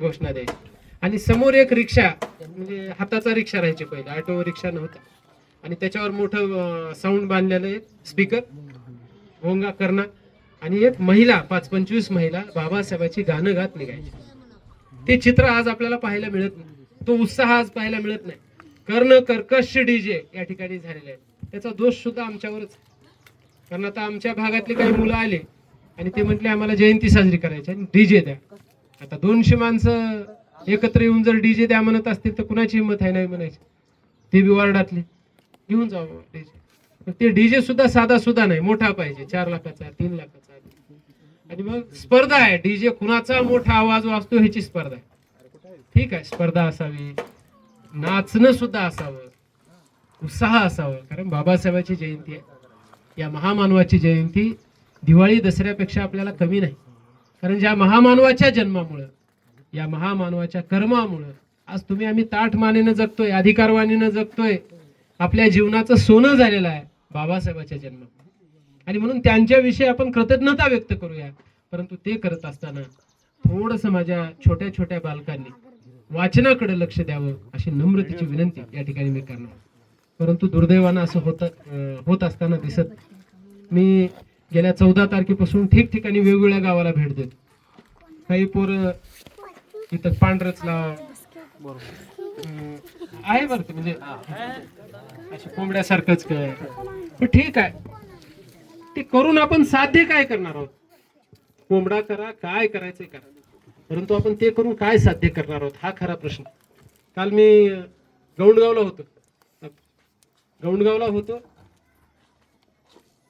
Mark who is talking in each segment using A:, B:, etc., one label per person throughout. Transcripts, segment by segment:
A: घोषणा द्यायची. आणि समोर एक रिक्षा, म्हणजे हाताचा रिक्षा राहायचे पहिले, ऑटो रिक्षा नव्हता, आणि त्याच्यावर मोठं साऊंड बांधलेलं एक स्पीकर, भोंगा करणं, आणि एक महिला 5-25 महिला बाबासाहेबांची गाणं गात निघायची. ते चित्र आज आपल्याला पाहायला मिळत नाही, तो उत्साह आज पाहायला मिळत नाही. कर्ण कर्कश डीजे या ठिकाणी झालेले आहे. त्याचा दोष सुद्धा आमच्यावरच, कारण आता आमच्या भागातले काही मुलं आले आणि ते म्हटले आम्हाला जयंती साजरी करायची आणि डीजे द्या. आता 200 माणसं एकत्र येऊन जर डीजे द्या म्हणत असतील तर कुणाची हिंमत आहे नाही म्हणायची. ते बी वार्डातले घेऊन जाऊ डीजे. ते डीजे सुद्धा साधा सुद्धा नाही, मोठा पाहिजे, 4 लाखाचा 3 लाखाचा. आणि मग स्पर्धा आहे, डीजे कुणाचा मोठा आवाज वाजतो ह्याची स्पर्धा आहे. ठीक आहे, स्पर्धा असावी, नाचणं सुद्धा असावं, उत्साह असावं, कारण बाबासाहेबांची जयंती आहे. या महामानवाची जयंती दिवाळी दसऱ्यापेक्षा आपल्याला कमी नाही. कारण ज्या महामानवाच्या जन्मामुळं, या महामानवाच्या कर्मामुळं आज तुम्ही आम्ही ताठ मानेनं जगतोय, अधिकारवाणीनं जगतोय. आपल्या जीवनाचं सोनं झालेलं आहे बाबासाहेबांच्या जन्म. आणि म्हणून त्यांच्याविषयी आपण कृतज्ञता व्यक्त करूया. परंतु ते करत असताना थोडंसं माझ्या छोट्या छोट्या बालकांनी वाचनाकडे लक्ष द्यावं अशी नम्रतेची विनंती या ठिकाणी मी करणार. परंतु दुर्दैवानं असं होत असताना दिसत. मी गेल्या 14 तारखेपासून ठिकठिकाणी वेगवेगळ्या गावाला भेट देतो. काही पोरं इथं पांढरच लाव आहे बरं, ते म्हणजे अशी कोंबड्यासारखंच काय, पण ठीक आहे, ते करून आपण साध्य काय करणार आहोत? कोंबडा करा, काय करायचंय करा, परंतु आपण ते करून काय साध्य करणार आहोत हा खरा प्रश्न. काल मी गौंडगावला होतो.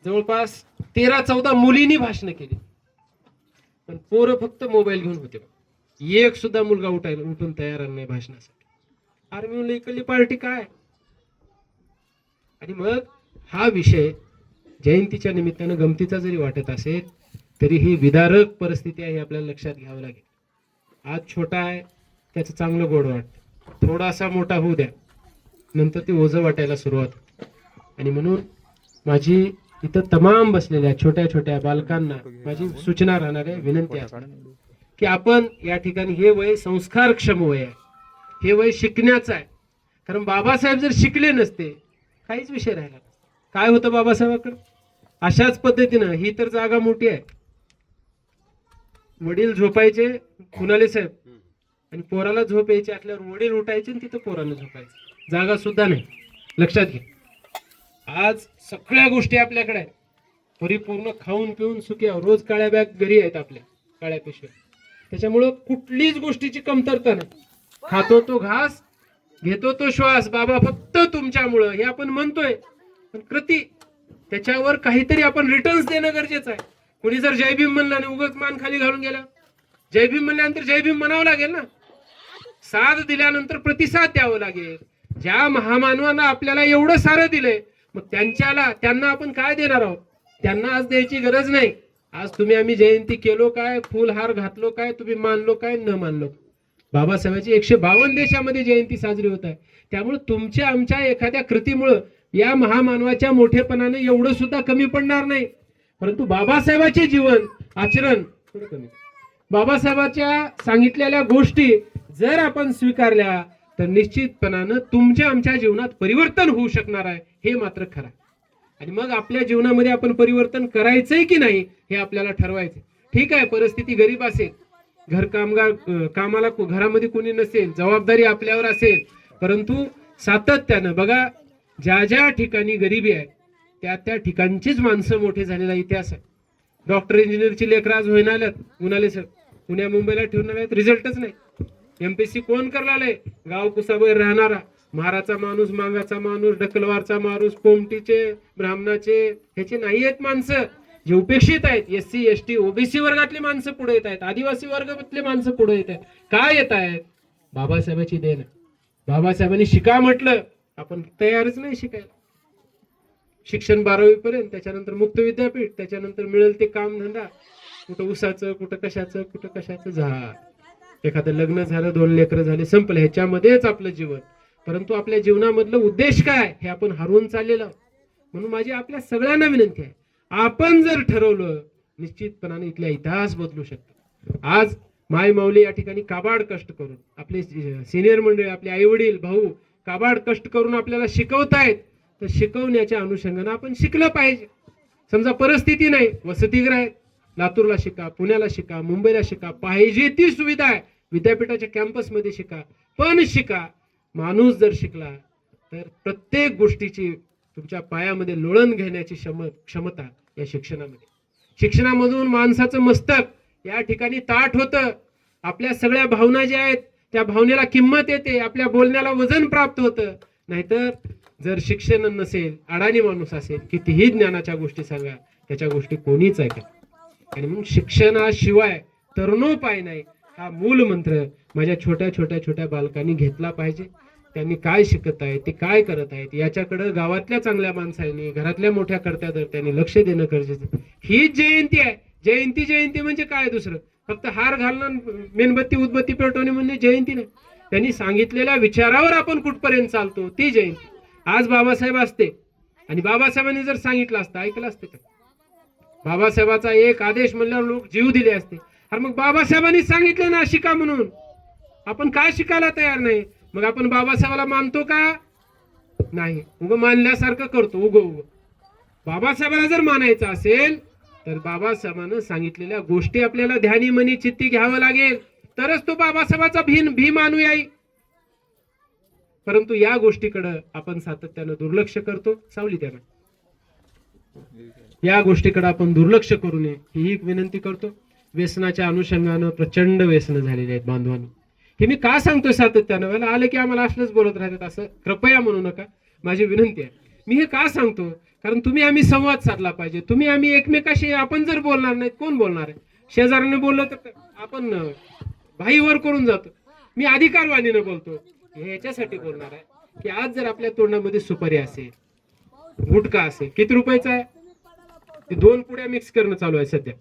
A: जवळपास 13-14 मुलींनी भाषण केली, पण पोरं फक्त मोबाईल घेऊन होते. एक सुद्धा मुलगा उठून तयार नाही भाषणासाठी. अरे मी म्हणलं इकडली पार्टी काय? आणि मग हा विषय जयंतीच्या निमित्तानं गमतीचा जरी वाटत असेल तरी ही विदारक परिस्थिती आहे, आपल्याला लक्षात घ्यावं लागेल. आज छोटा आहे त्याचं चांगलं गोड वाटतं, थोडासा मोठा होऊ द्या, नंतर ते ओझं वाटायला सुरुवात होते. आणि म्हणून माझी इथं तमाम बसलेल्या छोट्या छोट्या बालकांना माझी सूचना राहणार आहे, विनंती आहे की आपण या ठिकाणी, हे वय संस्कारक्षम वय आहे, हे वय शिकण्याचं आहे. कारण बाबासाहेब जर शिकले नसते काहीच विषय राहिला. काय होतं बाबासाहेबांकडे? अशाच पद्धतीनं ही तर जागा मोठी आहे. वडील झोपायचे कुणाले साहेब, आणि पोराला झोप यायची असल्यावर वडील उठायचे आणि तिथं पोराला झोपायचं, जागा सुद्धा नाही. लक्षात घ्या, आज सगळ्या गोष्टी आपल्याकडे आहेत, परिपूर्ण खाऊन पिऊन सुखी आहोत. रोज काळ्या बॅग घरी आहेत आपल्या, काळ्या पिशव्या. त्याच्यामुळं कुठलीच गोष्टीची कमतरता नाही. खातो तो घास, घेतो तो श्वास, बाबा फक्त तुमच्यामुळं हे आपण म्हणतोय, पण कृती त्याच्यावर काहीतरी आपण रिटर्न्स देणं गरजेचं आहे. कोणी जर जय भीम म्हणलं आणि उगाच मान खाली घालून गेला, जय भीम म्हणल्यानंतर जय भीम म्हणावं लागेल ना. साथ दिल्यानंतर प्रतिसाद द्यावं लागेल. ज्या महामानवांना आपल्याला एवढं सारं दिलंय, मग त्यांना आपण काय देणार आहोत? त्यांना आज द्यायची गरज नाही. आज तुम्ही आम्ही जयंती केलो काय, फुलहार घातलो काय, तुम्ही मानलो काय, न मानलो, बाबासाहेबांची 152 देशामध्ये जयंती साजरी होत आहे. त्यामुळे तुमच्या आमच्या एखाद्या कृतीमुळं या महामानवाच्या मोठेपणाने एवढं सुद्धा कमी पडणार नाही. परंतु बाबासाहेबांचे जीवन आचरण थोडं कमी, बाबासाहेबांच्या सांगितलेल्या गोष्टी जर आपण स्वीकारल्या तर निश्चितपणानं तुमच्या आमच्या जीवनात परिवर्तन होऊ शकणार आहे, हे मात्र खरं. आणि मग आपल्या जीवनामध्ये आपण परिवर्तन करायचंय की नाही हे आपल्याला ठरवायचं. ठीक आहे, परिस्थिती गरीब असेल, कामाला घरामध्ये कोणी नसेल, जबाबदारी आपल्यावर असेल, परंतु सातत्यानं बघा, ज्या ज्या ठिकाणी गरिबी आहे त्या ठिकाणचीच माणसं मोठे झालेला इतिहास आहे. डॉक्टर इंजिनियरची लेकरं आज होईना आल्यात, उन्हाळे सर पुण्या मुंबईला ठेवून आल्यात, रिझल्टच नाही. एमपीएससी कोण करलाय? गाव कुसाबाहेर राहणारा, महाराचा माणूस, मांगाचा माणूस, डकलवारचा माणूस, कोमटीचे, ब्राह्मणाचे, ह्याचे नाही आहेत माणसं जे उपेक्षित आहेत. एससी एसटी ओबीसी वर्गातली माणसं पुढे येत आहेत, आदिवासी वर्गातले माणसं पुढे येत आहेत. काय येत आहेत? बाबासाहेबांची देण. बाबासाहेबांनी शिका म्हटलं, आपण तयारच नाही शिकायला. शिक्षण 12वी पर्यंत, त्याच्यानंतर मुक्त विद्यापीठ, त्याच्यानंतर मिळेल ते काम धंदा, कुठं उसाचं, कुठं कशाचं झाड, एखादं लग्न झालं, 2 लेकरं झाले, संपलं, ह्याच्यामध्येच आपलं जीवन. परंतु आपल्या जीवनामधलं उद्देश काय हे आपण हरवून चाललेलो. म्हणून माझी आपल्या सगळ्यांना विनंती आहे, आपण जर ठरवलं निश्चितपणाने इथला इतिहास बदलू शकतो. आज माय माऊली या ठिकाणी काबाड कष्ट करून, आपले सिनियर मंडळी, आपले आई वडील, भाऊ काबाड कष्ट करून आपल्याला शिकवतायत, तर शिकवण्याच्या अनुषंगाने आपण शिकलं पाहिजे. समजा परिस्थिती नाही, वसतिगृह आहे, लातूरला शिका, पुण्याला शिका, मुंबईला शिका, पाहिजे ती सुविधा आहे, विद्यापीठाच्या कॅम्पसमध्ये शिका, पण शिका. माणूस जर शिकला तर प्रत्येक गोष्टीची तुमच्या पायामध्ये लोळण घेण्याची क्षमता या शिक्षणामध्ये. शिक्षणामधून माणसाचं मस्तक या ठिकाणी ताठ होतं. आपल्या सगळ्या भावना ज्या आहेत त्या भावनेला किंमत येते, आपल्या बोलण्याला वजन प्राप्त होतं. नाहीतर जर शिक्षण नसेल, अडाणी माणूस असेल, कितीही ज्ञानाच्या गोष्टी सांगा, त्याच्या गोष्टी कोणीच ऐकत. आणि मग शिक्षणाशिवाय तरुणोपाय नाही, हा मूल मंत्र माझ्या छोट्या छोट्या छोट्या बालकांनी घेतला पाहिजे. त्यांनी काय शिकत आहेत, ते काय करत आहेत, याच्याकडे गावातल्या चांगल्या माणसांनी, घरातल्या मोठ्या कर्त्याधर्त्यांनी लक्ष देणं गरजेचं. हीच जयंती आहे. जयंती म्हणजे काय दुसरं? फक्त हार घालणं, मेणबत्ती उदबत्ती पेटवणे म्हणजे जयंती नाही. त्यांनी सांगितलेल्या विचारावर आपण कुठपर्यंत चालतो ती जयंती. आज बाबासाहेब असते आणि बाबासाहेबांनी जर सांगितलं असतं, ऐकलं असतं का? बाबासाहेबाचा एक आदेश म्हणल्यावर लोक जीव दिले असते. अरे मग बाबासाहेबांनी सांगितलं ना शिका म्हणून, आपण काय शिकायला तयार नाही? मग आपण बाबासाहेबाला मानतो का? नाही, उगं मानल्यासारखं करतो. उगं बाबासाहेबाला जर मानायचं असेल तर बाबासाहेबांनी सांगितलेल्या गोष्टी आपल्याला ध्यानी मनी चित्ती घ्यावं लागेल, तरच तो बाबासाहेबाचा भीम अनुयायी. परंतु या गोष्टीकडे आपण सातत्यानं दुर्लक्ष करतो. सावली त्यानं या गोष्टीकडे आपण दुर्लक्ष करू नये ही विनंती करतो. व्यसनाच्या अनुषंगानं प्रचंड व्यसन झालेले आहेत बांधवांनी. हे मी का सांगतोय सातत्यानं? मला आलं की आम्हाला असलंच बोलत राहतात असं कृपया म्हणू नका, माझी विनंती आहे. मी हे का सांगतो? कारण तुम्ही आम्ही संवाद साधला पाहिजे. तुम्ही आम्ही एकमेकाशी, आपण जर बोलणार नाही कोण बोलणार आहे? शेजाऱ्याने बोललं तर आपण भाईवर करून जातो. मी अधिकारवाणीने बोलतो, ह्याच्यासाठी बोलणार आहे की आज जर आपल्या तोंडामध्ये सुपारी असेल, गुटखा असेल, किती रुपयाचा आहे? 2 पुड्या मिक्स करणं चालू आहे सध्या,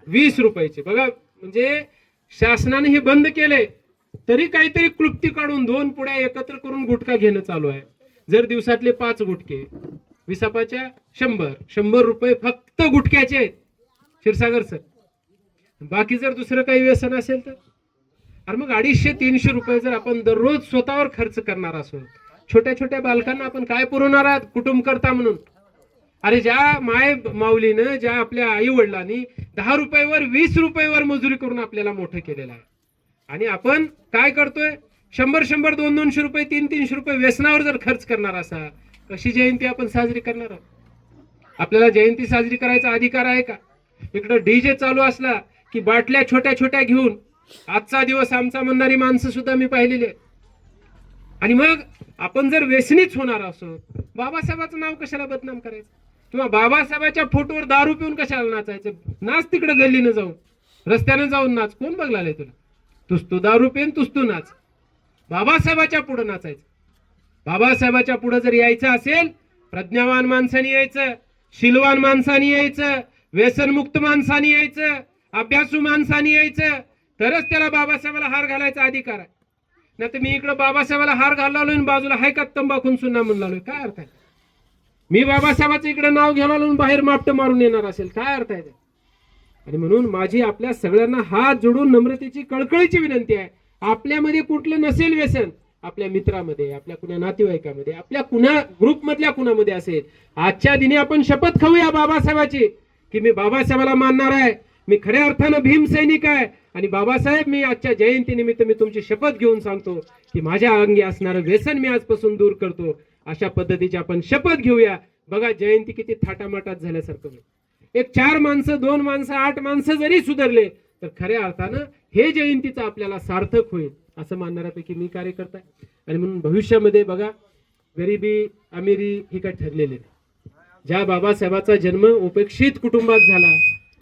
A: 20 रुपयाचे. बघा, म्हणजे शासनाने हे बंद केले तरी काहीतरी क्लुप्ती काढून 2 पुड्या एकत्र करून गुटखा घेणं चालू आहे. जर दिवसातले 5 गुटखे, विसापाच्या 100 रुपये फक्त गुटख्याचे आहेत क्षीरसागर सर. बाकी जर दुसरं काही व्यसन असेल तर अरे मग 250-300 रुपये जर आपण दररोज स्वतःवर खर्च करणार असो, छोट्या छोट्या बालकांना आपण काय पुरवणार आहात कुटुंब करता म्हणून? अरे ज्या माय माऊलीनं, ज्या आपल्या आई वडिलांनी 10 रुपयावर 20 रुपयावर मजुरी करून आपल्याला मोठं केलेलं आहे, आणि आपण काय करतोय? 100 200 रुपये 300 रुपये व्यसनावर जर खर्च करणार असा, कशी जयंती आपण साजरी करणार आहोत? आपल्याला जयंती साजरी करायचा अधिकार आहे का? इकडं डीजे चालू असला की बाटल्या छोट्या छोट्या घेऊन आजचा दिवस आमचा म्हणणारी माणसं सुद्धा मी पाहिलेली आहेत. आणि मग आपण जर व्यसनीच होणार असो, बाबासाहेबाचं नाव कशाला बदनाम करायचं? किंवा बाबासाहेबाच्या फोटोवर दारू पिऊन कशाला नाचायचं? नाच तिकडे गल्लीनं जाऊन, रस्त्यानं जाऊन नाच. कोण बघलाय तुला? तू दारू पिऊन तू नाच. बाबासाहेबाच्या पुढे नाचायचं. बाबासाहेबाच्या पुढे जर यायचं असेल, प्रज्ञावान माणसाने यायचं, शीलवान माणसाने यायचं, व्यसनमुक्त माणसाने यायचं, अभ्यासू माणसाने यायचं, तरच त्याला बाबासाहेबाला हार घालायचा अधिकार आहे. नाही तर मी इकडे बाबासाहेबाला हार घाललो आणि बाजूला हाय का तंबाखून सुन्ना म्हणून लावलोय, काय अर्थ आहे? मी बाबासाहेबाचं इकडे नाव घ्यायला बाहेर मापट मारून येणार असेल, काय अर्थ आहे? आणि म्हणून माझी आपल्या सगळ्यांना हात जोडून नम्रतेची कळकळीची विनंती आहे, आपल्यामध्ये कुठलं नसेल व्यसन, आपल्या मित्रामध्ये, आपल्या कुणा नातेवाईकामध्ये, आपल्या कुणा ग्रुप मधल्या कुणामध्ये असेल, आजच्या दिनी आपण शपथ खाऊया बाबासाहेबाची की मी बाबासाहेबाला मानणार आहे, मी खऱ्या अर्थानं भीमसैनिक आहे. आणि बाबासाहेब, मी आजच्या जयंतीनिमित्त मी तुमची शपथ घेऊन सांगतो की माझ्या अंगी असणारं व्यसन मी आजपासून दूर करतो. अशा पद्धतीची आपण शपथ घेऊया. बघा जयंती किती थाटामाटात झाल्यासारखं. एक 4 माणसं, 2 माणसं, 8 माणसं जरी सुधारले तर खऱ्या अर्थानं हे जयंतीचं आपल्याला सार्थक होईल असं मानणाऱ्यापैकी मी कार्यकर्ता आहे. आणि म्हणून भविष्यामध्ये बघा, गरिबी अमिरी ही काय ठरलेली नाही. ज्या बाबासाहेबाचा जन्म उपेक्षित कुटुंबात झाला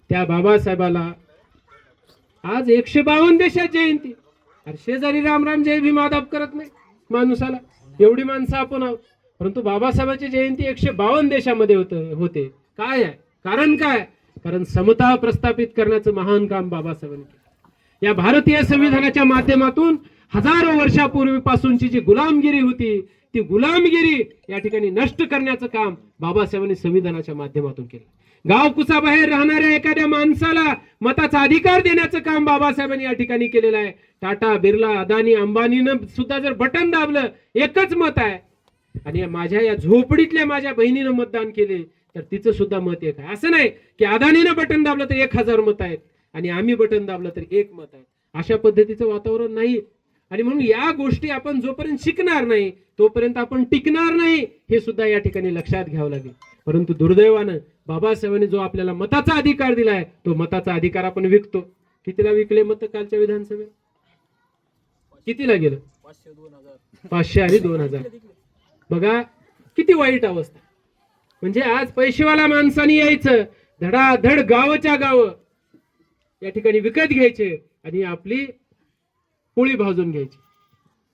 A: त्या बाबासाहेबाला आज 152 देशात जयंती. अरे शेजारी राम जय भीम आदाब करत नाही माणूसाला, एवढी माणसं आपण आहोत. परंतु बाबासाहेबांची जयंती 152 देशामध्ये होते. काय आहे कारण? काय कारण? समता प्रस्थापित करण्याचं महान काम बाबासाहेबांनी केलं. या भारतीय संविधानाच्या माध्यमातून हजारो वर्षापूर्वीपासूनची जी गुलामगिरी होती, ती गुलामगिरी या ठिकाणी नष्ट करण्याचं काम बाबासाहेबांनी संविधानाच्या माध्यमातून केलं. गाव कुसाबाहेर राहणाऱ्या एखाद्या माणसाला मताचा अधिकार देण्याचं काम बाबासाहेबांनी या ठिकाणी केलेलं आहे. टाटा, बिर्ला, अदानी, अंबानीनं सुद्धा जर बटन दाबलं एकच मत आहे, आणि माझ्या या झोपडीतल्या माझ्या बहिणीनं मतदान केले तर तिचं सुद्धा मत एक आहे. असं नाही की अदानीनं बटन दाबलं तर 1000 मत आहेत आणि आम्ही बटन दाबलं तर 1 मत आहे. अशा पद्धतीचं वातावरण नाही. आणि म्हणून या गोष्टी आपण जोपर्यंत शिकणार नाही तोपर्यंत आपण टिकणार नाही, हे सुद्धा या ठिकाणी लक्षात घ्यावं लागेल. परंतु दुर्दैवानं बाबासाहेबांनी जो आपल्याला मताचा अधिकार दिलाय तो मताचा अधिकार आपण विकतो. कितीला विकले मत कालच्या विधानसभेत? कितीला गेलं? 500 आणि 2000. बघा किती वाईट अवस्था. म्हणजे आज पैसेवाला माणसाने यायचं, धडाधड गावच्या गाव या ठिकाणी विकत घ्यायचे आणि आपली पोळी भाजून घ्यायची.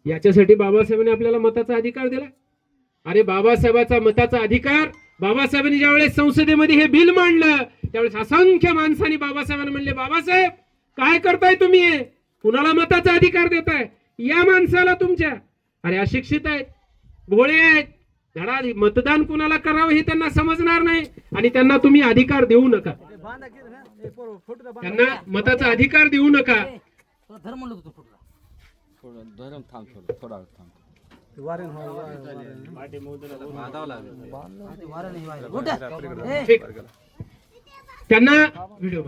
A: याच्यासाठी बाबासाहेबांनी आपल्याला मताचा अधिकार दिला. अरे बाबासाहेबाचा मताचा अधिकार, बाबासाहेबांनी ज्यावेळेस संसदेमध्ये हे बिल मांडलं त्यावेळेस असंख्य माणसांनी बाबासाहेबांना म्हणले, बाबासाहेब काय करताय तुम्ही, कुणाला मताचा अधिकार देताय, या माणसाला तुमच्या, अरे अशिक्षित आहेत, भोळे आहेत, धडा मतदान कुणाला करावं हे त्यांना समजणार नाही आणि त्यांना तुम्ही अधिकार देऊ नका, त्यांना मताचा अधिकार देऊ नका. त्यांना व्हिडिओ